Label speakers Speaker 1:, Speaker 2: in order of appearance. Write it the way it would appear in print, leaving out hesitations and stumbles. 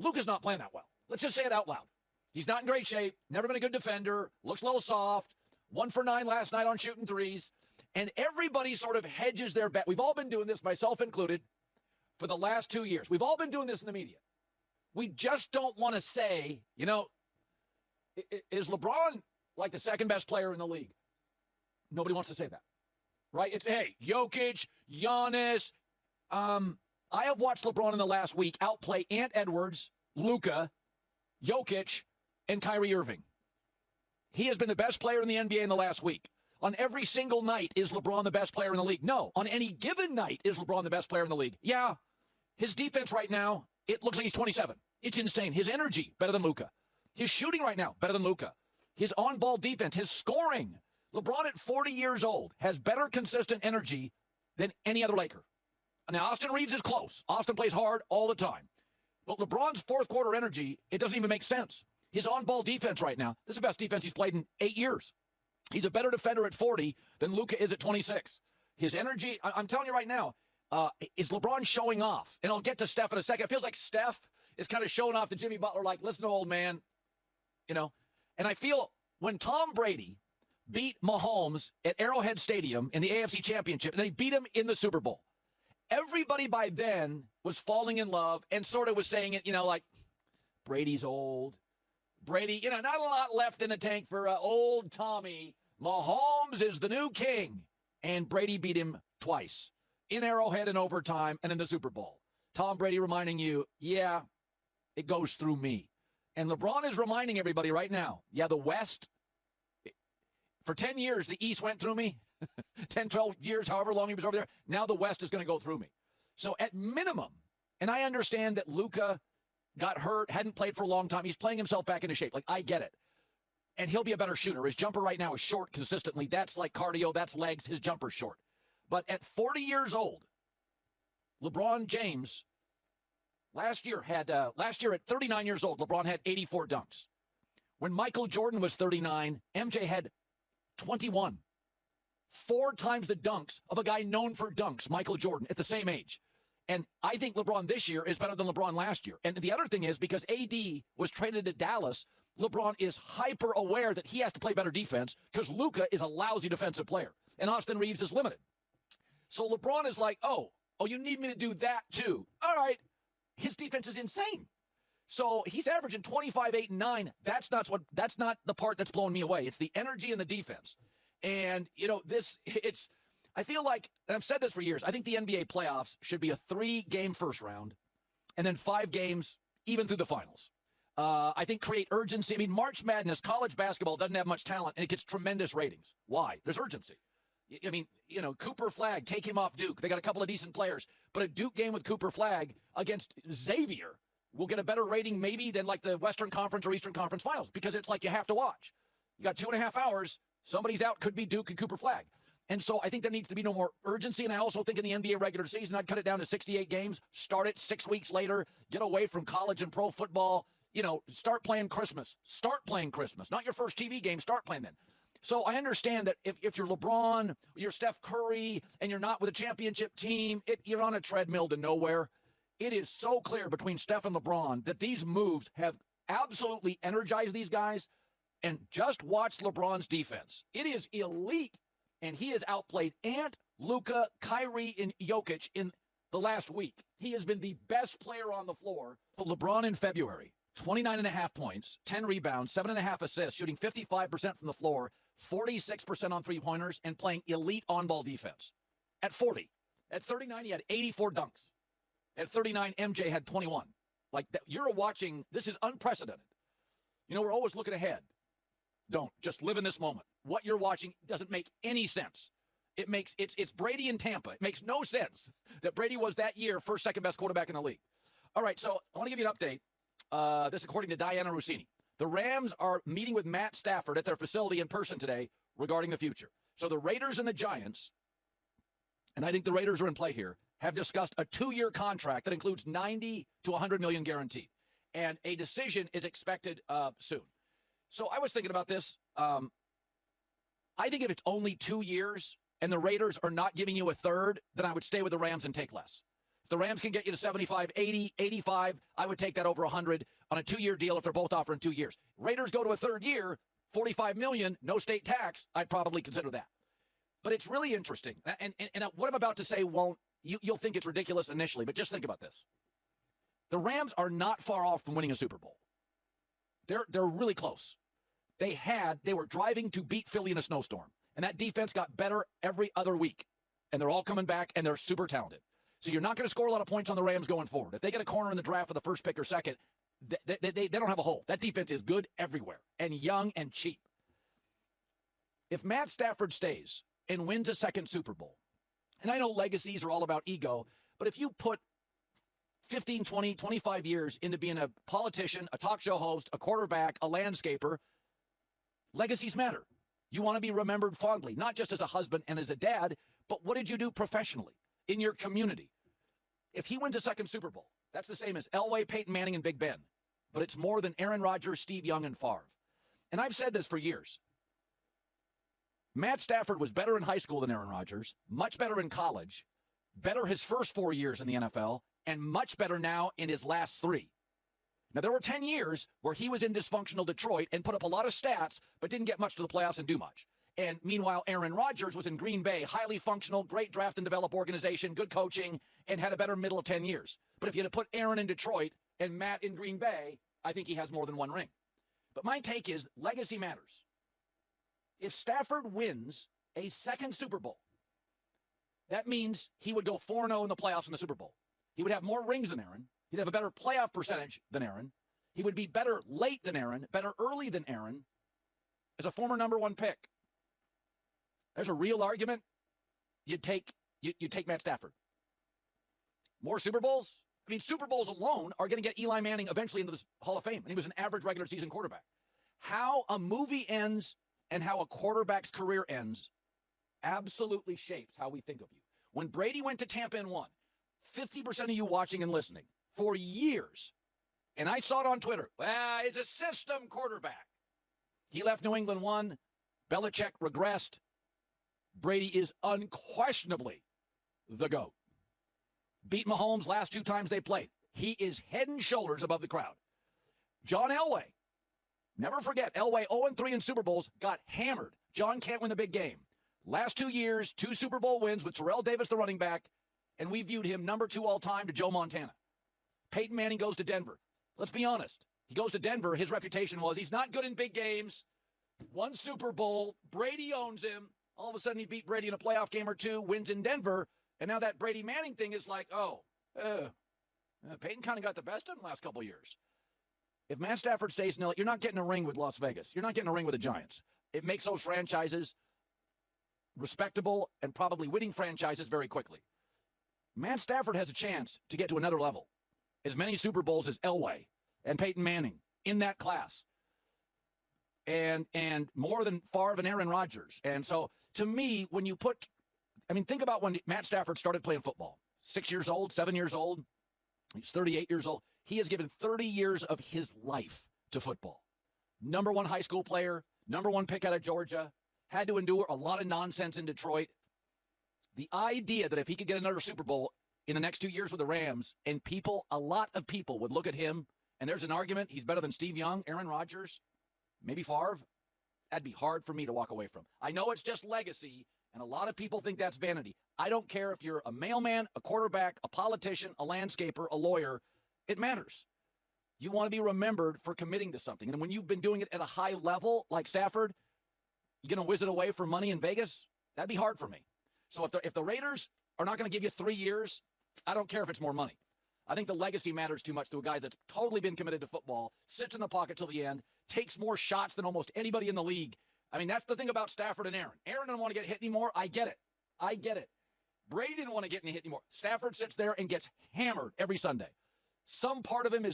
Speaker 1: Luka's not playing that well. Let's just say it out loud. He's not in great shape, never been a good defender, looks a little soft, 1 for 9 last night on shooting threes, and everybody sort of hedges their bet. We've all been doing this, myself included, for the last 2 years. We've all been doing this in the media. We just don't want to say, is LeBron like the second best player in the league? Nobody wants to say that, right? It's, hey, Jokic, Giannis. I have watched LeBron in the last week outplay Ant Edwards, Luka, Jokic, and Kyrie Irving. He has been the best player in the NBA in the last week. On every single night, is LeBron the best player in the league? No. On any given night, is LeBron the best player in the league? Yeah. His defense right now, it looks like he's 27. It's insane. His energy, better than Luka. His shooting right now, better than Luka. His on-ball defense, his scoring. LeBron at 40 years old has better consistent energy than any other Laker. Now, Austin Reeves is close. Austin plays hard all the time. But LeBron's fourth quarter energy, it doesn't even make sense. His on-ball defense right now, this is the best defense he's played in 8 years. He's a better defender at 40 than Luka is at 26. His energy, I'm telling you right now, is LeBron showing off? And I'll get to Steph in a second. It feels like Steph is kind of showing off to Jimmy Butler, like, listen, old man, And I feel when Tom Brady beat Mahomes at Arrowhead Stadium in the AFC Championship, and then he beat him in the Super Bowl, everybody by then was falling in love and sort of was saying it, like, Brady's old. Brady, not a lot left in the tank for old Tommy. Mahomes is the new king. And Brady beat him twice, in Arrowhead in overtime and in the Super Bowl. Tom Brady reminding you, yeah, it goes through me. And LeBron is reminding everybody right now, yeah, the West, for 10 years, the East went through me. 10, 12 years, however long he was over there. Now the West is going to go through me. So at minimum, and I understand that Luka got hurt, hadn't played for a long time. He's playing himself back into shape. Like, I get it. And he'll be a better shooter. His jumper right now is short consistently. That's like cardio. That's legs. His jumper's short. But at 40 years old, LeBron James last year at 39 years old, LeBron had 84 dunks. When Michael Jordan was 39, MJ had 21. 4 times the dunks of a guy known for dunks, Michael Jordan, at the same age. And I think LeBron this year is better than LeBron last year. And the other thing is, because AD was traded to Dallas, LeBron is hyper aware that he has to play better defense because Luka is a lousy defensive player. And Austin Reeves is limited. So LeBron is like, oh, you need me to do that too. All right. His defense is insane. So he's averaging 25, 8, and 9. That's not the part that's blowing me away. It's the energy and the defense. And, I feel like, and I've said this for years, I think the NBA playoffs should be a 3-game first round and then 5 games even through the finals. I think create urgency. I mean, March Madness, college basketball doesn't have much talent, and it gets tremendous ratings. Why? There's urgency. I mean, Cooper Flagg, take him off Duke. They got a couple of decent players. But a Duke game with Cooper Flagg against Xavier will get a better rating maybe than like the Western Conference or Eastern Conference finals, because it's like you have to watch. You got 2.5 hours. Somebody's out, could be Duke and Cooper Flagg. And so I think there needs to be no more urgency. And I also think in the NBA regular season, I'd cut it down to 68 games, start it 6 weeks later, get away from college and pro football, start playing Christmas. Start playing Christmas. Not your first TV game, start playing then. So I understand that if you're LeBron, you're Steph Curry, and you're not with a championship team, you're on a treadmill to nowhere. It is so clear between Steph and LeBron that these moves have absolutely energized these guys. And just watch LeBron's defense. It is elite. And he has outplayed Ant, Luka, Kyrie, and Jokic in the last week. He has been the best player on the floor. LeBron in February, 29.5 points, 10 rebounds, 7.5 assists, shooting 55% from the floor, 46% on three-pointers, and playing elite on-ball defense. At 40. At 39, he had 84 dunks. At 39, MJ had 21. Like, you're watching, this is unprecedented. We're always looking ahead. Don't. Just live in this moment. What you're watching doesn't make any sense. It's Brady in Tampa. It makes no sense that Brady was that year first, second best quarterback in the league. All right, so I want to give you an update. This according to Diana Rossini. The Rams are meeting with Matt Stafford at their facility in person today regarding the future. So the Raiders and the Giants, and I think the Raiders are in play here, have discussed a 2-year contract that includes 90 to 100 million guaranteed. And a decision is expected soon. So I was thinking about this. I think if it's only 2 years and the Raiders are not giving you a third, then I would stay with the Rams and take less. If the Rams can get you to 75, 80, 85, I would take that over 100 on a 2-year deal if they're both offering 2 years. Raiders go to a third year, $45 million, no state tax, I'd probably consider that. But it's really interesting. And what I'm about to say you'll think it's ridiculous initially, but just think about this. The Rams are not far off from winning a Super Bowl. They're really close. They were driving to beat Philly in a snowstorm, and that defense got better every other week. And they're all coming back, and they're super talented. So you're not going to score a lot of points on the Rams going forward. If they get a corner in the draft for the first pick or second, they don't have a hole. That defense is good everywhere and young and cheap. If Matt Stafford stays and wins a second Super Bowl, and I know legacies are all about ego, but if you put 15, 20, 25 years into being a politician, a talk show host, a quarterback, a landscaper, legacies matter. You want to be remembered fondly, not just as a husband and as a dad, but what did you do professionally in your community? If he wins a second Super Bowl, that's the same as Elway, Peyton Manning, and Big Ben. But it's more than Aaron Rodgers, Steve Young, and Favre. And I've said this for years. Matt Stafford was better in high school than Aaron Rodgers, much better in college, better his first 4 years in the NFL, and much better now in his last 3. Now, there were 10 years where he was in dysfunctional Detroit and put up a lot of stats, but didn't get much to the playoffs and do much. And meanwhile, Aaron Rodgers was in Green Bay, highly functional, great draft and develop organization, good coaching, and had a better middle of 10 years. But if you had to put Aaron in Detroit and Matt in Green Bay, I think he has more than one ring. But my take is legacy matters. If Stafford wins a second Super Bowl, that means he would go 4-0 in the playoffs in the Super Bowl. He would have more rings than Aaron. He'd have a better playoff percentage than Aaron. He would be better late than Aaron, better early than Aaron, as a former number 1 pick. There's a real argument. You'd take Matt Stafford. More Super Bowls? I mean, Super Bowls alone are going to get Eli Manning eventually into the Hall of Fame. And he was an average regular season quarterback. How a movie ends and how a quarterback's career ends absolutely shapes how we think of you. When Brady went to Tampa and won, 50% of you watching and listening for years, and I saw it on Twitter, he's a system quarterback. He left New England, won. Belichick regressed. Brady is unquestionably the GOAT. Beat Mahomes last 2 times they played. He is head and shoulders above the crowd. John Elway. Never forget, Elway 0-3 in Super Bowls, got hammered. John can't win the big game. Last 2 years, 2 Super Bowl wins with Terrell Davis, the running back, and we viewed him number 2 all time to Joe Montana. Peyton Manning goes to Denver. Let's be honest. He goes to Denver. His reputation was he's not good in big games. 1 Super Bowl. Brady owns him. All of a sudden, he beat Brady in a playoff game or 2, wins in Denver, and now that Brady Manning thing is like, Peyton kind of got the best of him the last couple of years. If Matt Stafford stays in LA, you're not getting a ring with Las Vegas. You're not getting a ring with the Giants. It makes those franchises respectable and probably winning franchises very quickly. Matt Stafford has a chance to get to another level. As many Super Bowls as Elway and Peyton Manning in that class. And more than Favre and Aaron Rodgers. And so, to me, when you think about when Matt Stafford started playing football. 6 years old, 7 years old. He's 38 years old. He has given 30 years of his life to football. Number 1 high school player, number 1 pick out of Georgia, had to endure a lot of nonsense in Detroit. The idea that if he could get another Super Bowl in the next 2 years with the Rams, and a lot of people would look at him, and there's an argument, he's better than Steve Young, Aaron Rodgers, maybe Favre, that'd be hard for me to walk away from. I know it's just legacy, and a lot of people think that's vanity. I don't care if you're a mailman, a quarterback, a politician, a landscaper, a lawyer. It matters. You want to be remembered for committing to something. And when you've been doing it at a high level, like Stafford, you're going to whiz it away for money in Vegas? That'd be hard for me. So if the Raiders are not going to give you 3 years, I don't care if it's more money. I think the legacy matters too much to a guy that's totally been committed to football, sits in the pocket till the end, takes more shots than almost anybody in the league. I mean, that's the thing about Stafford and Aaron. Aaron didn't want to get hit anymore. I get it. Brady didn't want to get any hit anymore. Stafford sits there and gets hammered every Sunday. Some part of him is